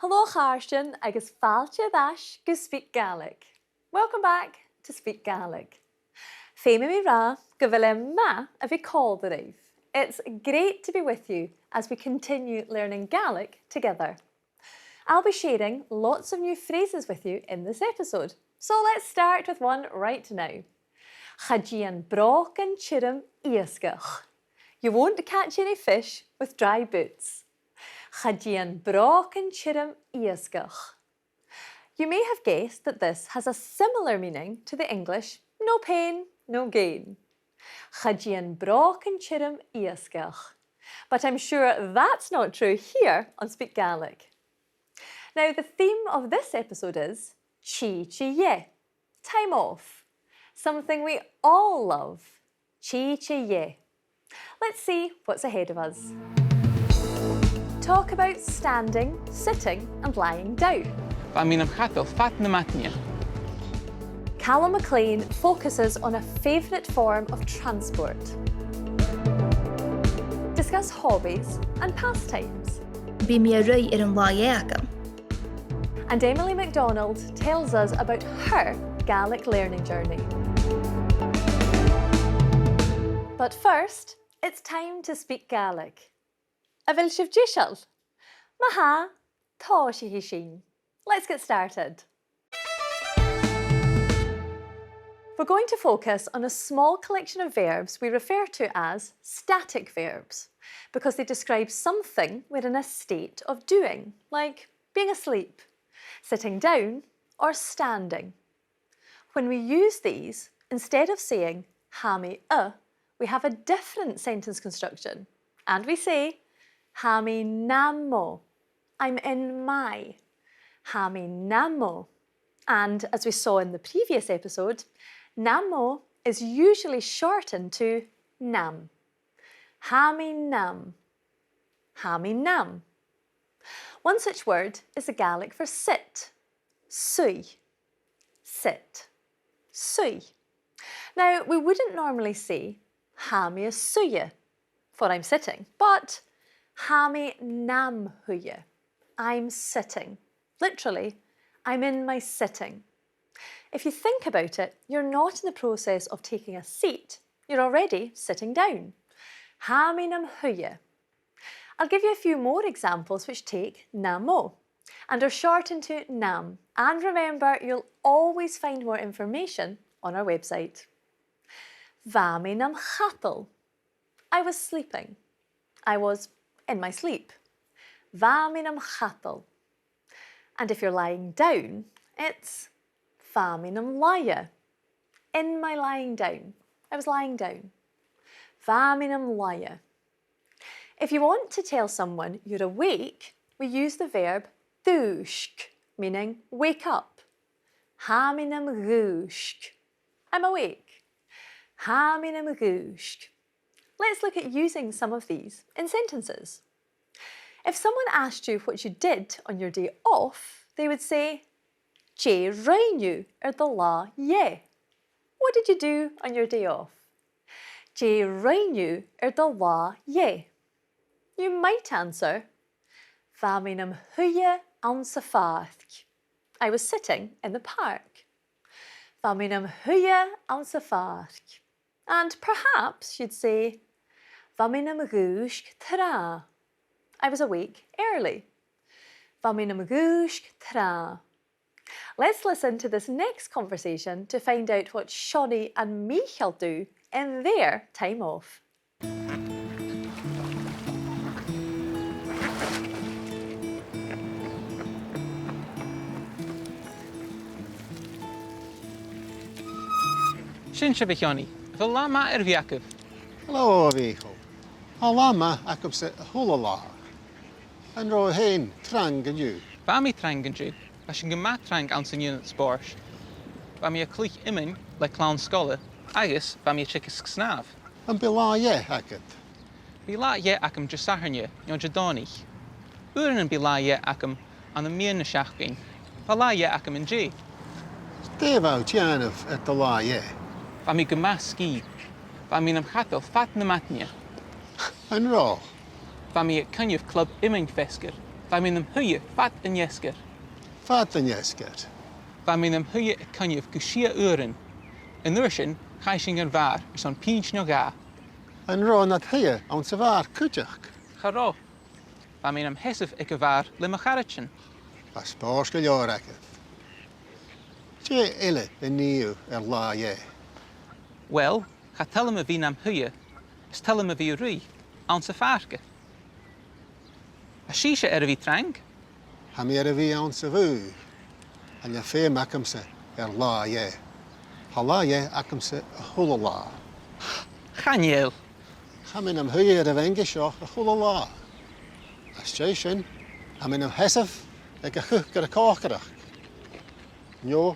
Hello Charstin agus fáilte dáis go Speak Gaelic. Welcome back to Speak Gaelic. Féime mi rá go bhfuil ma a bhí called the raibh. It's great to be with you as we continue learning Gaelic together. I'll be sharing lots of new phrases with you in this episode. So let's start with one right now. Chadían brochen chirim iascach. You won't catch any fish with dry boots. Chadían brochen chirim iascach. You may have guessed that this has a similar meaning to the English no pain, no gain. Chadían brochen chirim iascach. But I'm sure that's not true here on Speak Gaelic. Now the theme of this episode is chi-chi-ye, time off. Something we all love, chi-chi-ye. Let's see what's ahead of us. Talk about standing, sitting and lying down. Emily NicDhòmhnaill. Calum Maclean focuses on a favourite form of transport. Discuss hobbies and pastimes. Bhí mé rui ar an bhaile. And Emily MacDonald tells us about her Gaelic learning journey. But first, it's time to speak Gaelic. A bhfuil sibh díseal? Maha, tá sí hí sin. Let's get started. We're going to focus on a small collection of verbs we refer to as static verbs because they describe something we're in a state of doing, like being asleep, sitting down, or standing. When we use these, instead of saying ha mi we have a different sentence construction, and we say ha mi nammo, I'm in my. Ha mi nammo. And as we saw in the previous episode, nammo is usually shortened to nam. Ha mi nam. Ha mi nam. One such word is the Gaelic for sit. Sui. Sit. Sui. Now, we wouldn't normally say ha mi suye for I'm sitting, but ha mi nam huye. I'm sitting. Literally, I'm in my sitting. If you think about it, you're not in the process of taking a seat. You're already sitting down. Ha mi nam huye. I'll give you a few more examples which take namo and are shortened to nam. And remember, you'll always find more information on our website. Va mi nam chattal. I was sleeping. I was in my sleep. Va mi nam chattal. And if you're lying down, it's va mi nam laia. In my lying down. I was lying down. Va mi nam laia. If you want to tell someone you're awake, we use the verb dhúshk, meaning wake up. Ha mi nam dhúshk. I'm awake. Ha mi nam dhúshk. Let's look at using some of these in sentences. If someone asked you what you did on your day off, they would say, "Che rainniu ar the lá ye." What did you do on your day off? Che rainniu ar the lá ye. You might answer, Va mi nam huye an sa fáthc. I was sitting in the park. Va mi nam huye an sa fáthc. And perhaps you'd say, Va mi nam dhúshk tra. I was awake early. Va mi nam dhúshk tra. Let's listen to this next conversation to find out what Shani and Michael do in their time off. Sin se bhíoní, bhfuil lama ar bhíacah. Hello, Michael. Lama acum se hulala. And ro hen trang and you. Ba mi trang an dú, a sin go maith trang an san unit spórs. Ba mi a clích imin le clán scola, agus ba mi a chicas snáv. And bila ye hacket. Bhí lá ye acum just saharne, yon jadónich. Uran an bhí lá ye acum an a mian na seachgain. Ba lá ye acum an dé. Dave out Janov at the la ye. Ba mi go maith ski. Ba mi nam chatal fat na matnia. And ro. Ba mi a cynnyf club imin fesgir. Ba mín am thuie fat an iescar. Fad yn iesgyd. Ba mín am thuie y cynnyf gysia urin. Yn nuair sin, chaising ar bhar ys an píns nio ga. Yn ro nad hyn awn sa far cwtach. Charo. Ba mín am hesaf ag y bhar leasachadh. Ba spors gylior agad. Tie ile yn niw la ie. Wel, cha telum y fi'n am thuie, ys telum y fi rwy, awn sa farge. A síse ar a fi trang? Ha mi ar y fi awn sa fwy. A nia ffeim ac am sa la ie. Ha la ie ac am sa hwla la. Chaniel. Ha min am hwy ar y fengi sio a hwla la. A station, ha min am hesaf ag a chwch gyda cochgarach. Nio,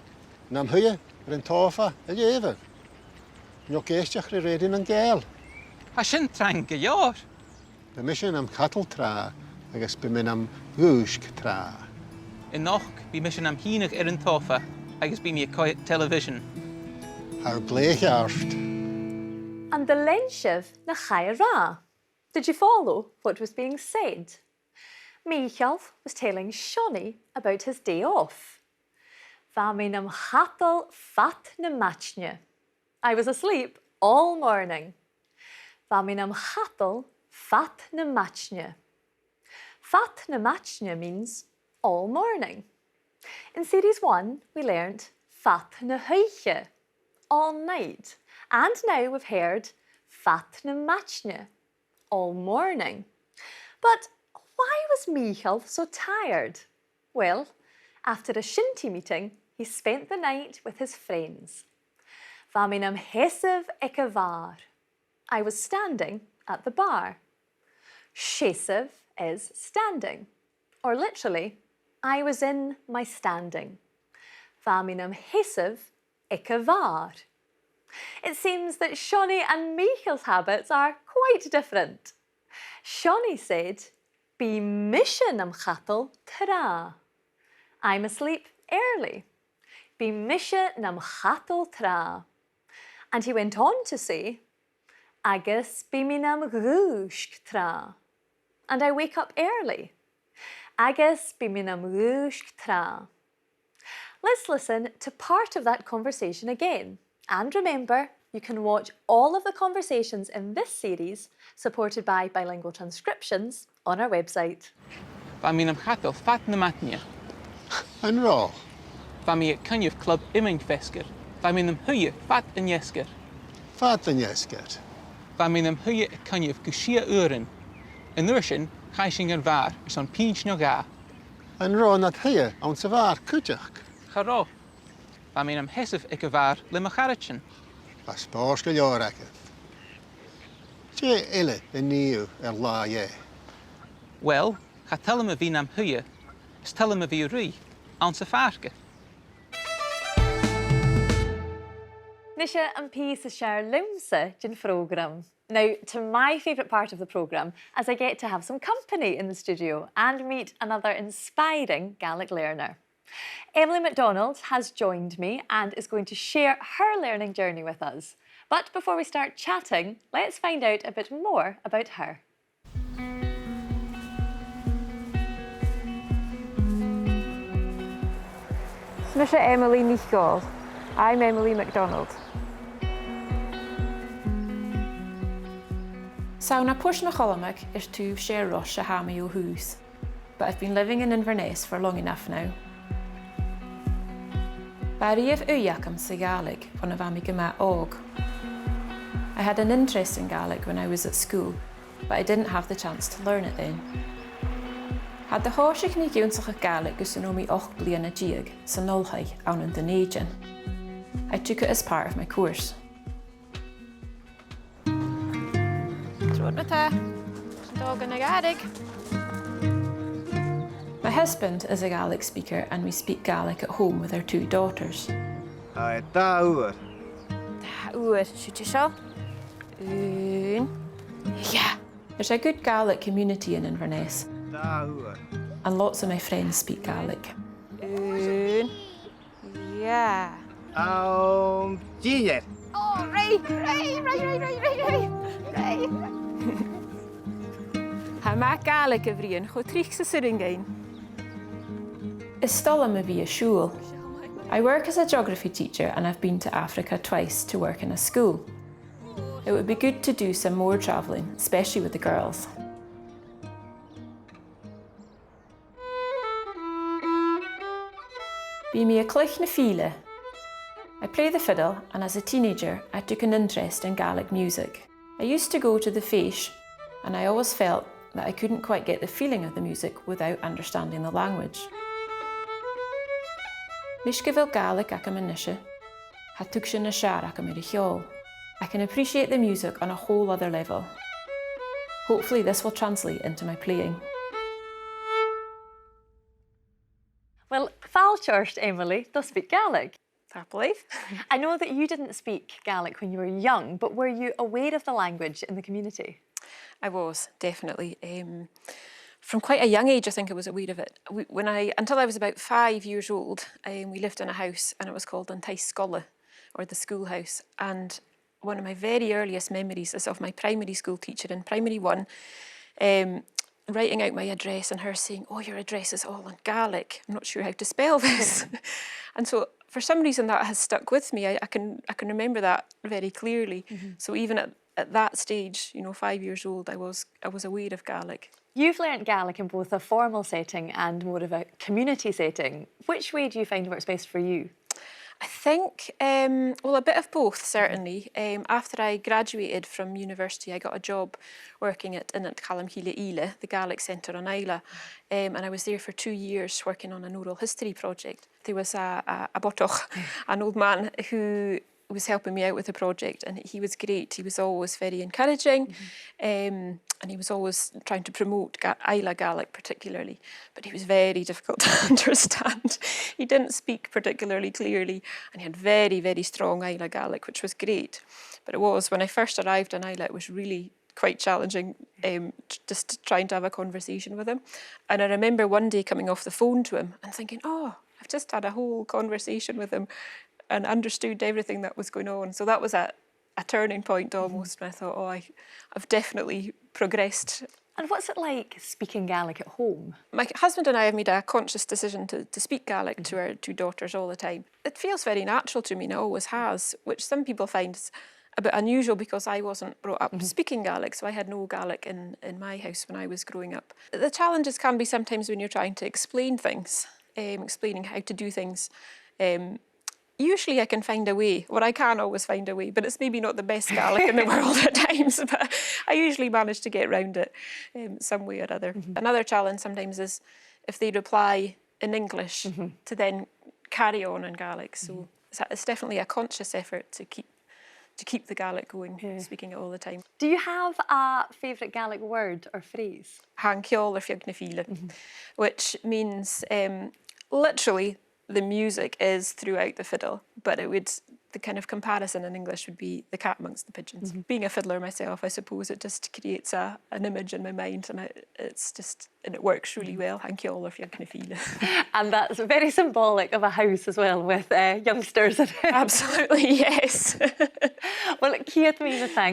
nam hwy ar yn tofa a llefer. Nio geistach ry redyn yn gael. Ha sin trang gylior. By mission am cattle tra, agos by mynd am gwysg tra. In noch, fi mission am hynach ar yn tofa, agos bi mi a coet television. Haar bleich arst. And the lenshiv na chai ra. Did you follow what was being said? Michael was telling Shonny about his day off. Va min am hatal fat na matchne. I was asleep all morning. Va min am hatal fat na matchne. Fat na matchne means all morning. In series 1, we learnt fat na huiche, all night. And now we've heard fat na matchne, all morning. But why was Michael so tired? Well, after a shinty meeting, he spent the night with his friends. Va min am hesaf ag a bhar. I was standing at the bar. Shesav is standing, or literally, I was in my standing. Va min am hesaf ag a bhar. It seems that Shonny and Michael's habits are quite different. Shonny said, Bí mission am chatal tra. I'm asleep early. Bí mission am chatal tra. And he went on to say, agus bí min am rúshk tra. And I wake up early. Agus bí min am rúshk tra. Let's listen to part of that conversation again. And remember, you can watch all of the conversations in this series, supported by bilingual transcriptions, on our website. Ba mín am chatal fat na matne. Yn ro. Ba mi a cynnyf club iming fesgar. Ba mín am thuie fat an iescar. Fad yn iesgyd. Ba mín am thuie a cynnyf gysia urin. Yn nuair sin, chaising ar bhar ys an píns nio ga. Yn ro nad hyn awn sa far cwtach. Charo. Ba mín am hesaf ag a bhar leasachadh. Ba spors gylior agad. Tie ile yn niw la ie. Wel, cha telum y fi'n am thuie, ys telum y fi rwy, awn sa farge. Nisha and Peace share Lumsa in program. Now, to my favourite part of the programme, as I get to have some company in the studio and meet another inspiring Gaelic learner. Emily MacDonald has joined me and is going to share her learning journey with us. But before we start chatting, let's find out a bit more about her. Nisha Emily NicDhòmhnaill. I'm Emily MacDonald. Sauna push na Calum is to share rush a hammy o hús, but I've been living in Inverness for long enough now. Barrief uyakam sa Gaelic on a vami gama og. I had an interest in Gaelic when I was at school, but I didn't have the chance to learn it then. Had the horsig ni giúnsach Gaelic gus yn omi och blian a diag sa nolhai awn yn Dunedin. I took it as part of my course. My husband is a Gaelic speaker and we speak Gaelic at home with our 2 daughters. Da uair, siúte seo? Yeah! There's a good Gaelic community in Inverness Da uair. and lots of my friends speak Gaelic. Yeah. Ginger. Oh, right. Ha mac Gaelic a bhruidhinn chomh tríoch sa suiringein. Is stolam a bhí a siúl. I work as a geography teacher and I've been to Africa twice to work in a school. It would be good to do some more travelling, especially with the girls. Bhí mé a cloich na fiale. I play the fiddle, and as a teenager I took an interest in Gaelic music. I used to go to the féis, and I always felt that I couldn't quite get the feeling of the music without understanding the language. Nis go bhfuil Gaelic ac am inise, ha tuig sin na seaar ac am ar a cheol. I can appreciate the music on a whole other level. Hopefully this will translate into my playing. Well, toirt, Emily, does speak Gaelic. I believe. I know that you didn't speak Gaelic when you were young, but were you aware of the language in the community? I was, definitely. From quite a young age, I think I was aware of it. Until I was about 5 years old, we lived in a house and it was called Scola, or the schoolhouse. And one of my very earliest memories is of my primary school teacher in primary 1, writing out my address and her saying, "Oh, your address is all in Gaelic. I'm not sure how to spell this." And so for some reason that has stuck with me. I can remember that very clearly. So even at that stage, 5 years old, I was aware of Gaelic. You've learnt Gaelic in both a formal setting and more of a community setting. Which way do you find works best for you? I think, well, a bit of both, certainly. After I graduated from university, I got a job working at Calum MacIlleathain, the Gaelic Centre on Alba, and I was there for 2 years working on an oral history project. There was a botoch, an old man who was helping me out with the project, and he was great. He was always very encouraging, and he was always trying to promote Isla Gaelic particularly, but he was very difficult to understand. He didn't speak particularly clearly, and he had very, very strong Isla Gaelic, which was great. But it was, when I first arrived in Isla, it was really quite challenging, just trying to have a conversation with him. And I remember one day coming off the phone to him and thinking, oh, I've just had a whole conversation with him and understood everything that was going on. So that was a turning point almost, when I thought, oh, I've definitely progressed. And what's it like speaking Gaelic at home? My husband and I have made a conscious decision to speak Gaelic to our 2 daughters all the time. It feels very natural to me, and it always has, which some people find a bit unusual because I wasn't brought up speaking Gaelic, so I had no Gaelic in my house when I was growing up. The challenges can be sometimes when you're trying to explain things, explaining how to do things. Usually I can find a way, or I can always find a way, but it's maybe not the best Gaelic in the world at times, but I usually manage to get around it some way or other. Another challenge sometimes is if they reply in English to then carry on in Gaelic. So it's definitely a conscious effort to keep the Gaelic going, speaking it all the time. Do you have a favourite Gaelic word or phrase? Ceangal or fo-thiotalan, which means literally the music is throughout the fiddle, but the kind of comparison in English would be the cat amongst the pigeons. Being a fiddler myself, I suppose it just creates an image in my mind, and it works really well. Ceangal or fo-thiotalan. And that's very symbolic of a house as well, with youngsters in it. Absolutely, yes. Well, h-ath,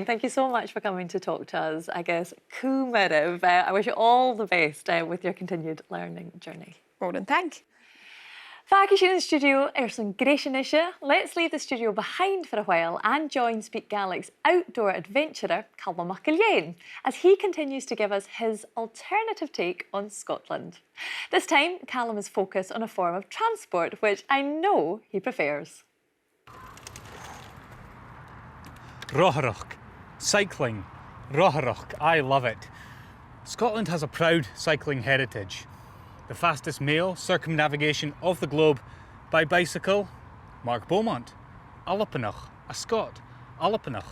thank you so much for coming to talk to us. I guess cúmaraibh. I wish you all the best with your continued learning journey. Morning, thank. Thank you in the studio, Erson Gréisianisha. Let's leave the studio behind for a while and join Speak Gaelic's outdoor adventurer, Calum MacIlleathain, as he continues to give us his alternative take on Scotland. This time, Calum is focused on a form of transport, which I know he prefers. Rothair, cycling, Rothair, I love it. Scotland has a proud cycling heritage. The fastest male circumnavigation of the globe by bicycle, Mark Beaumont. Alba, a Scot, Alba.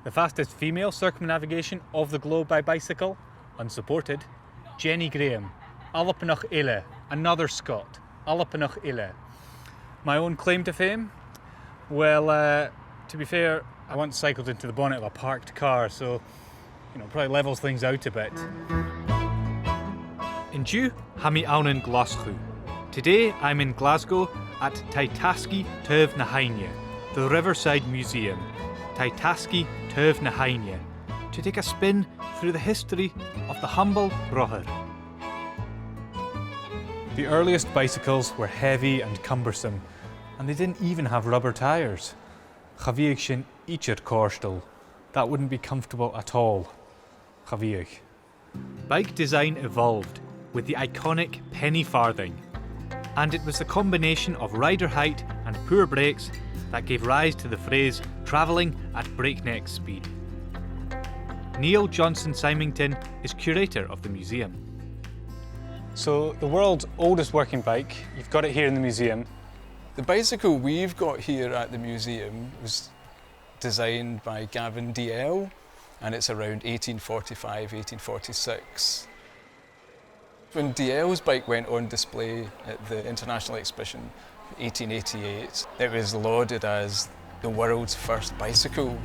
The fastest female circumnavigation of the globe by bicycle, unsupported, Jenny Graham. Alba, another Scot, Alba. My own claim to fame? Well, to be fair, I once cycled into the bonnet of a parked car, so, probably levels things out a bit. In Dú, ha mi awn in Glasgow. Today I'm in Glasgow at h-ath, the Riverside Museum. h-ath, to take a spin through through the history of the humble rothair. The earliest bicycles were heavy and cumbersome, and they didn't even have rubber tyres. Chavíodh sin ítear córstal. That wouldn't be comfortable at all. Chavíodh. Bike design evolved with the iconic penny farthing, and it was the combination of rider height and poor brakes that gave rise to the phrase travelling at breakneck speed. Neil Johnson Symington is curator of the museum. So the world's oldest working bike, you've got it here in the museum. The bicycle we've got here at the museum was designed by Gavin DL, and it's around 1845, 1846. When DL's bike went on display at the International Exhibition 1888, it was lauded as the world's first bicycle.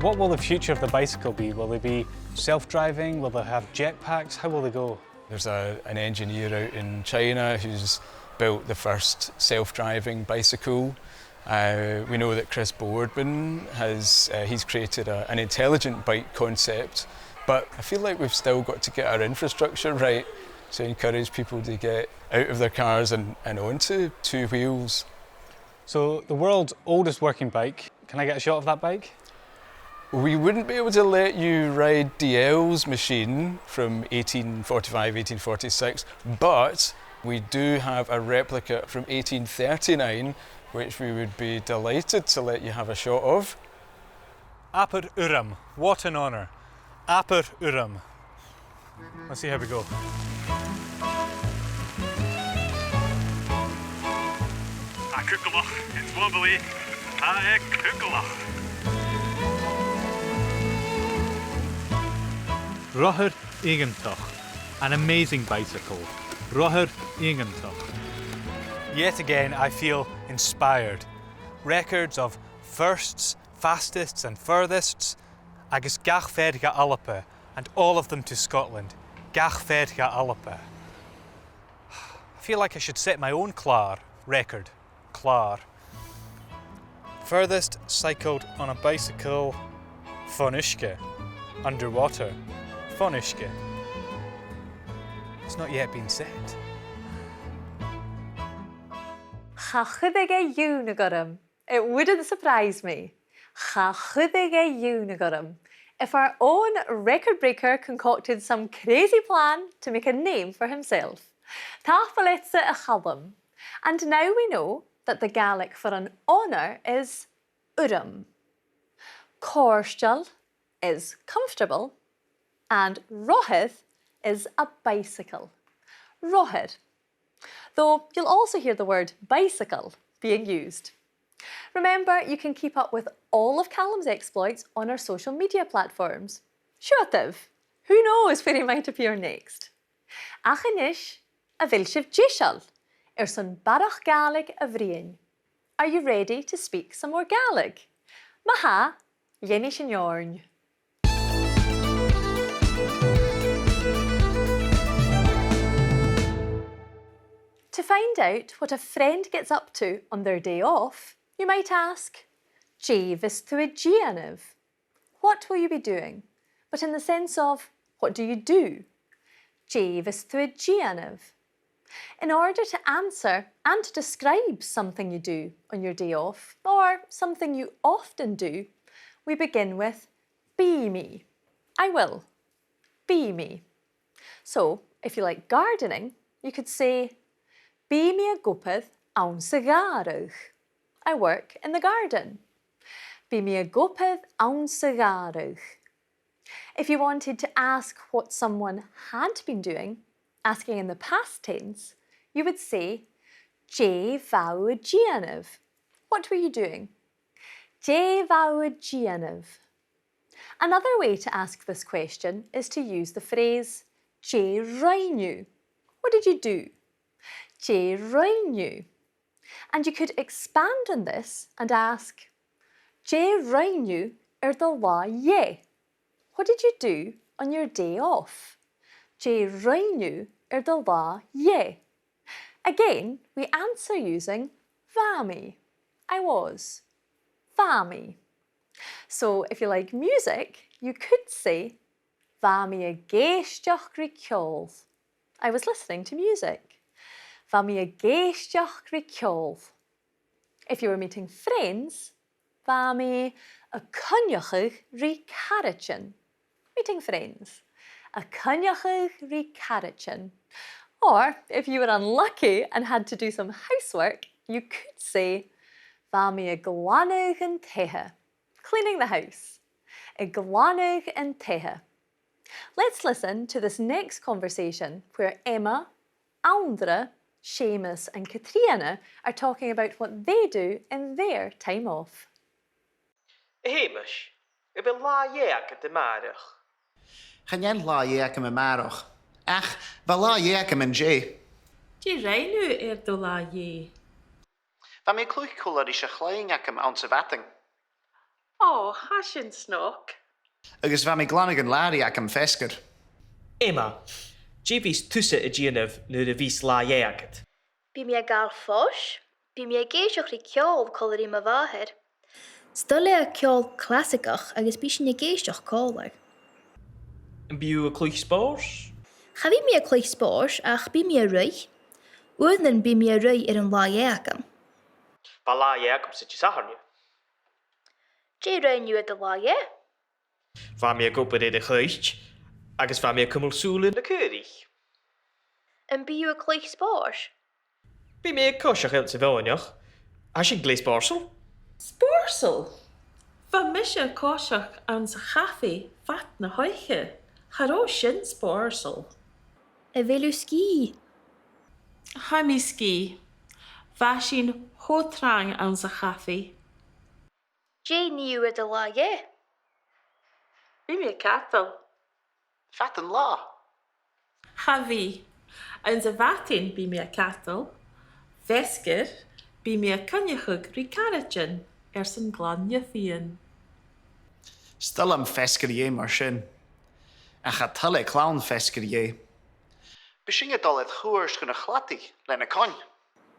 What will the future of the bicycle be? Will they be self-driving? Will they have jetpacks? How will they go? There's an engineer out in China who's built the first self-driving bicycle. We know that Chris Boardman he's created an intelligent bike concept, but I feel like we've still got to get our infrastructure right to encourage people to get out of their cars and onto two wheels. So the world's oldest working bike, can I get a shot of that bike? We wouldn't be able to let you ride DL's machine from 1845, 1846, but we do have a replica from 1839, which we would be delighted to let you have a shot of. Apar Uram, what an honour. Apar Uram. Let's see how we go. A cuckalach, it's wobbly. A cuckalach. Rothair Éigeantach, an amazing bicycle. Rothair Éigeantach. Yet again, I feel inspired. Records of firsts, fastest and furthests, agus gach féirge Alba, and all of them to Scotland. Gach féirge Alba. I feel like I should set my own record. Furthest cycled on a bicycle, Fonushke, underwater. Fonushke. It's not yet been said. Cha chuige dúnagorm. It wouldn't surprise me. Cha chuige dúnagorm. If our own record breaker concocted some crazy plan to make a name for himself. Táfaletse a Calum. And now we know that the Gaelic for an honour is urim. Córstal is comfortable, and rothair is a bicycle. Rothair. Though you'll also hear the word bicycle being used. Remember, you can keep up with all of Calum's exploits on our social media platforms. Shúatamh, who knows where he might appear next? Achanish, a bhfuil sibh son barach Gaelic a bhruidhinn. Are you ready to speak some more Gaelic? Maha, dhéanamh sin eorainn. To find out what a friend gets up to on their day off, you might ask, Jeevis to a gianov. What will you be doing? But in the sense of, what do you do? Jeevis to a gianov. In order to answer and to describe something you do on your day off, or something you often do, we begin with be me. I will. Be me. So, if you like gardening, you could say, Bí me a gopad ann sa garúch. I work in the garden. Bí me a gopad ann sa garúch. If you wanted to ask what someone had been doing, asking in the past tense, you would say, Je vau a gianov. What were you doing? Je vau a gianov. Another way to ask this question is to use the phrase Je roinniu. What did you do? Je roinniu. And you could expand on this and ask, Je roinniu the lá ye. What did you do on your day off? Je roinniu the lá ye. Again, we answer using Vami. I was. Vami. So if you like music, you could say bha mi a géisteach rí ceol. I was listening to music. Bha mi a géisteach rí ceol. If you were meeting friends, bha mi a cynneachadh rí carachin. Meeting friends. A cynneachadh rí carachin. Or if you were unlucky and had to do some housework, you could say bha mi a glanadh an taithe. Cleaning the house. A glanadh an taithe. Let's listen to this next conversation where Emma, Andra, Seamus and Catriona are talking about what they do in their time off. Hamish, I be leangaelic de marach. Chanel leangaelic am marach. Ach, va leangaelic am J. Dí réinú do leangaelic. Va mi clúich cúlar is a chleangaelic am ansavatting. Oh, hasin snock. Agus va mi glanagan leangaelic am fescar. Emma, Jeevis tusa a Gianov nu de vis leangaelic. Bí mi a gal fós, bí mi a géisioch rí ceol cóirí ma bháthair. Stoile a ceol clásicach agus bí sin a géisioch cólar. And biu a clúich spors? Cha bhí mi a clúich spórs ach bí mi a rui. Uadnan bí mi a rui ar an leangaelic. Ba leangaelic sa cheumannan. Dé réinú a do leangaelic. Va mi a gopad de chuist, agus va mi a cumul súla na curich. An bíú a clúich spórs. Bí mi a cosach el sa bhánach, a sin glés borsel? Sporsel? Van mis a cóiseach an sa chafi fat na hoiche. Charó sin sporsel. A bhéilú cí. Ha mi cí. Va sin hótrang an sa chafi. Dé níú a do leangaelic. Bí mi a catal. Fat an lá. Ha bhí. An sa bhatin bí mi a catal. Vescar bí mi a cynneachadh rí carachin san glanja fian. Still am fescar é mar sin. Ach a tulle clown fescar é. Besin a dal het chuairs gona chlatí lena coin.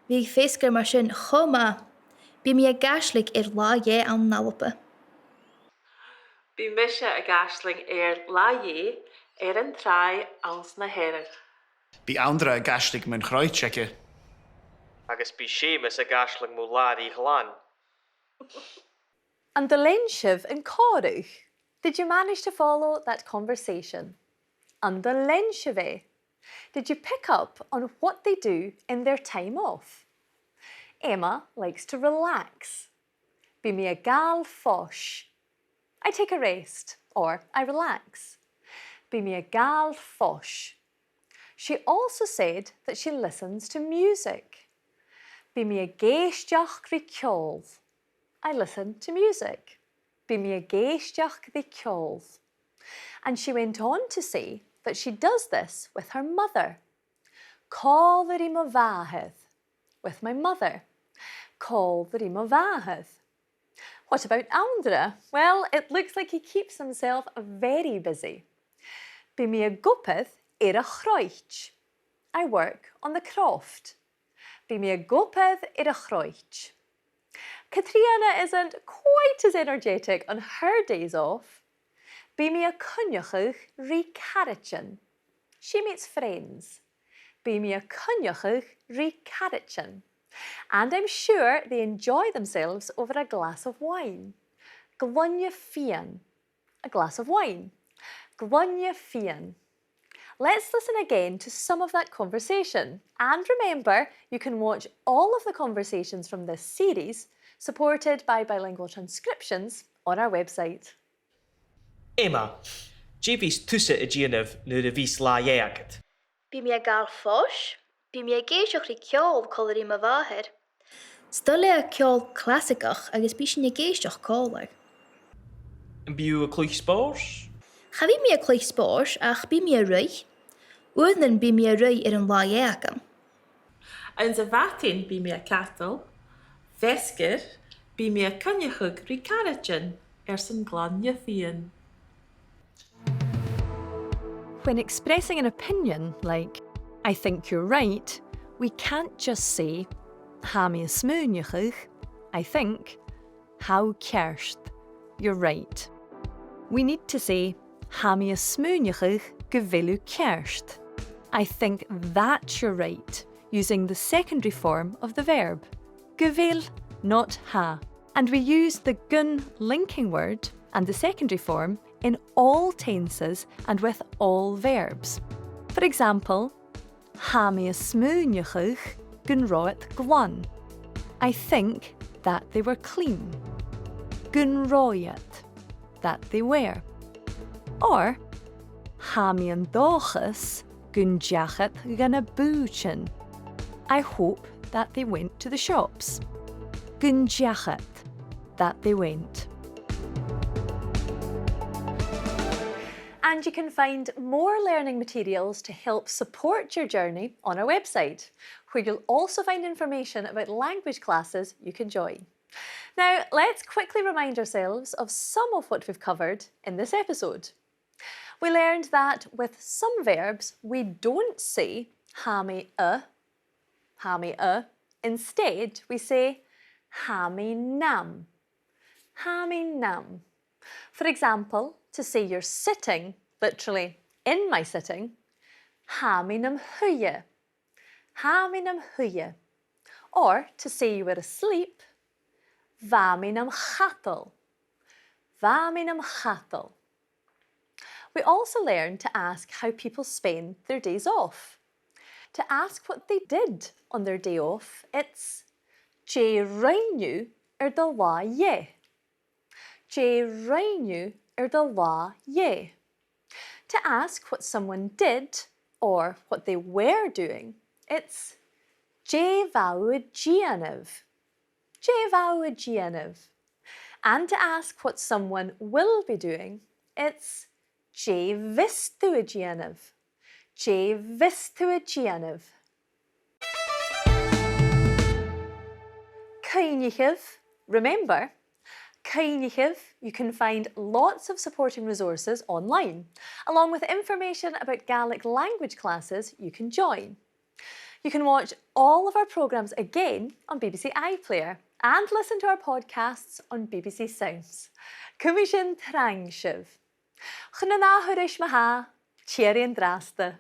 Bhí fescar mar sin chuma. Bí mi a Gàidhlig ar leangaelic an nalpa. Bí mise a gasling leangaelic an trai ans na herrig. Bí Andra a Gàidhlig mun chráidseike. Agus bí Seamus a gasling mú láí glan. And the lenshiv in Corúch. Did you manage to follow that conversation? And the lenshive. Did you pick up on what they do in their time off? Emma likes to relax. Bí mi a gal fós. I take a rest, or I relax. Bí mi a gal fós. She also said that she listens to music. Bí mi a géisteach rí ceol. I listen to music. Bí mi a géisteach rí ceol. And she went on to say that she does this with her mother. Cóirí ma bháthair. With my mother. Cóirí ma bháthair. What about Andra? Well, it looks like he keeps himself very busy. Bí mi a gopad ar a chráit. I work on the croft. Bí mi a gopad ar a chráit. Catriona isn't quite as energetic on her days off. Bí mi a cynneachadh rí carachin. She meets friends. Bí mi a cynneachadh rí carachin. And I'm sure they enjoy themselves over a glass of wine. Glunne fian. A glass of wine. Glunne fian. Let's listen again to some of that conversation. And remember, you can watch all of the conversations from this series, supported by bilingual transcriptions, on our website. Emma, Jeevis tusa a Gianov nu de vis leangaelic. Bí mi a gal fós, bí mi a géisioch rí ceol cóirí ma bháthair. Stoile a ceol clásicach agus bí sin a géisteach cólar. And biu a clúich spors? Cha bhí mi a clúich spórs ach bí mi a rui. Uadnan bí mi a rui ar an leangaelic. An sa bhatin bí mi a catal. Vescar bí mi a cynneachadh rí carachin san glanja fian. When expressing an opinion like, I think you're right, we can't just say, ha mi a smúneachadh, I think, how cearst. you're right. We need to say, ha mi smúneachadh go bhfuilú ceart. I think that you're right, using the secondary form of the verb. Go bhfuil, not ha. And we use the gun linking word and the secondary form in all tenses and with all verbs. For example, ha mi smúneachadh gun roit gwan. I think that they were clean. Gun roiat, that they were. Or, ha mi an dóchas gun deachad gan a búchan. I hope that they went to the shops. Gun deachad, that they went. And you can find more learning materials to help support your journey on our website, where you'll also find information about language classes you can join. Now, let's quickly remind ourselves of some of what we've covered in this episode. We learned that with some verbs, we don't say ha mi a. Instead, we say ha mi nam. Ha mi nam. For example, to say you're sitting, literally in my sitting, ha mi nam huie. Ha mi nam huie. Or to say you were asleep, va mi nam chattal. Va mi nam chattal. We also learned to ask how people spend their days off. To ask what they did on their day off, it's je rainu the la ye. Je rainu the la ye. To ask what someone did or what they were doing, it's je vau gianav. Je vau gianav. And to ask what someone will be doing, it's je vistu gianav. Je vistu gianav. Cainnichadh, remember, Cainnichadh, you can find lots of supporting resources online, along with information about Gaelic language classes you can join. You can watch all of our programmes again on BBC iPlayer and listen to our podcasts on BBC Sounds. Cummishin Trang Shiv. Chna na hurish maha, cheery and draste.